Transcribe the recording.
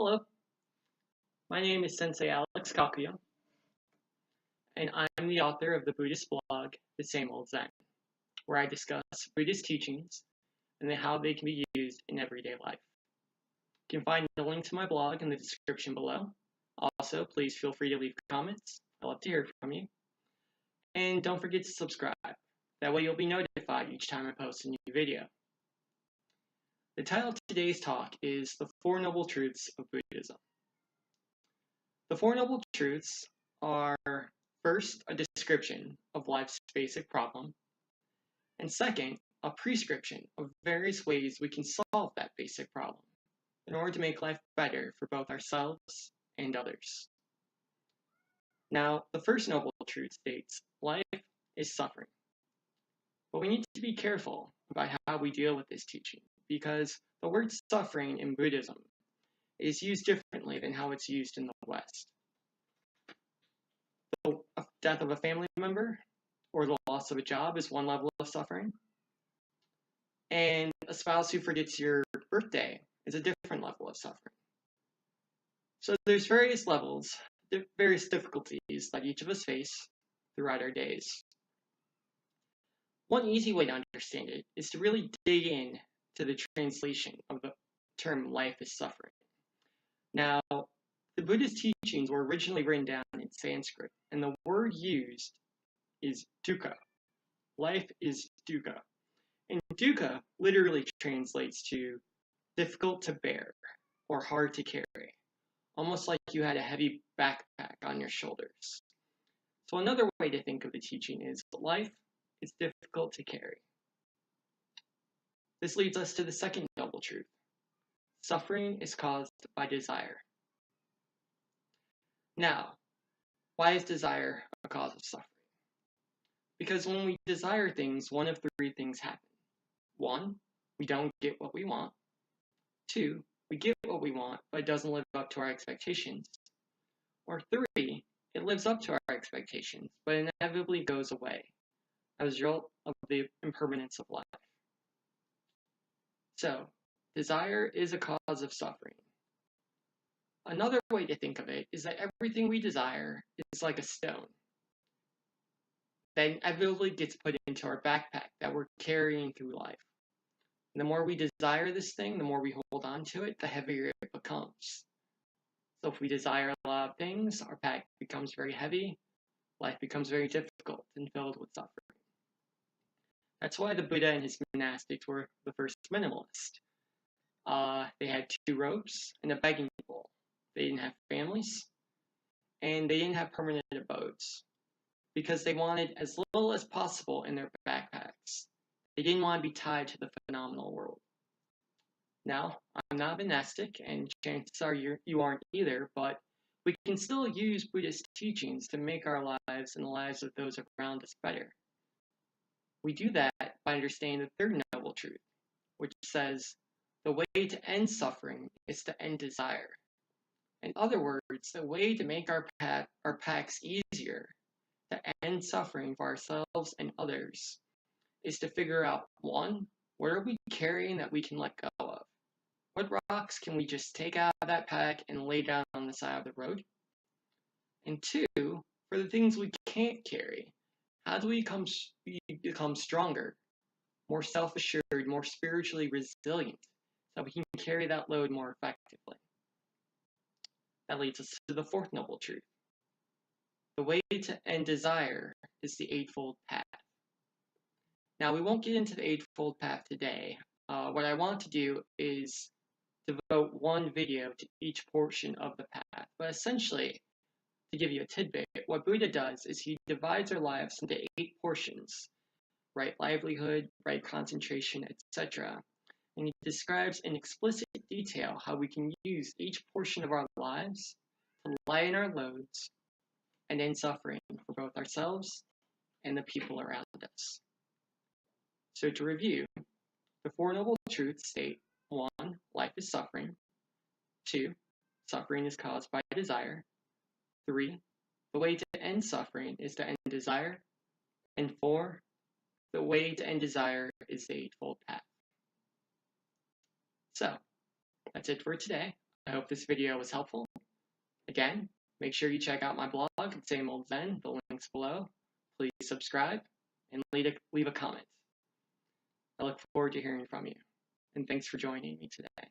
Hello, my name is Sensei Alex Kakuya, and I'm the author of the Buddhist blog, The Same Old Zen, where I discuss Buddhist teachings and how they can be used in everyday life. You can find the link to my blog in the description below. Also, please feel free to leave comments. I love to hear from you. And don't forget to subscribe. That way you'll be notified each time I post a new video. The title of today's talk is The Four Noble Truths of Buddhism. The Four Noble Truths are, first, a description of life's basic problem, and second, a prescription of various ways we can solve that basic problem in order to make life better for both ourselves and others. Now, the first noble truth states, life is suffering. But we need to be careful about how we deal with this teaching, because the word suffering in Buddhism is used differently than how it's used in the West. The death of a family member or the loss of a job is one level of suffering, and a spouse who forgets your birthday is a different level of suffering. So there's various levels, various difficulties that each of us face throughout our days. One easy way to understand it is to really dig in to the translation of the term life is suffering. Now, the Buddhist teachings were originally written down in Sanskrit, and the word used is dukkha. Life is dukkha. And dukkha literally translates to difficult to bear or hard to carry, almost like you had a heavy backpack on your shoulders. So another way to think of the teaching is life is difficult to carry. This leads us to the second noble truth. Suffering is caused by desire. Now, why is desire a cause of suffering? Because when we desire things, one of three things happen. 1, we don't get what we want. 2, we get what we want, but it doesn't live up to our expectations. Or 3, it lives up to our expectations, but inevitably goes away as a result of the impermanence of life. So, desire is a cause of suffering. Another way to think of it is that everything we desire is like a stone that inevitably gets put into our backpack that we're carrying through life. And the more we desire this thing, the more we hold on to it, the heavier it becomes. So if we desire a lot of things, our pack becomes very heavy, life becomes very difficult and filled with suffering. That's why the Buddha and his monastics were the first minimalists. They had 2 robes and a begging bowl. They didn't have families, and they didn't have permanent abodes, because they wanted as little as possible in their backpacks. They didn't want to be tied to the phenomenal world. Now, I'm not a monastic, and chances are you aren't either, but we can still use Buddhist teachings to make our lives and the lives of those around us better. We do that by understanding the third noble truth, which says the way to end suffering is to end desire. In other words, the way to make our packs easier, to end suffering for ourselves and others, is to figure out, 1, what are we carrying that we can let go of? What rocks can we just take out of that pack and lay down on the side of the road? And 2, for the things we can't carry, how do we become stronger, more self-assured, more spiritually resilient, so we can carry that load more effectively? That leads us to the fourth noble truth. The way to end desire is the Eightfold Path. Now, we won't get into the Eightfold Path today. What I want to do is devote one video to each portion of the path. But essentially, to give you a tidbit, what Buddha does is he divides our lives into 8 portions: right livelihood, right concentration, etc. And he describes in explicit detail how we can use each portion of our lives to lighten our loads and end suffering for both ourselves and the people around us. So to review, the Four Noble Truths state: 1, life is suffering. 2, suffering is caused by desire. 3, the way to end suffering is to end desire. And 4, the way to end desire is the Eightfold Path. So, that's it for today. I hope this video was helpful. Again, make sure you check out my blog at Same Old Zen, the link's below. Please subscribe and leave a comment. I look forward to hearing from you, and thanks for joining me today.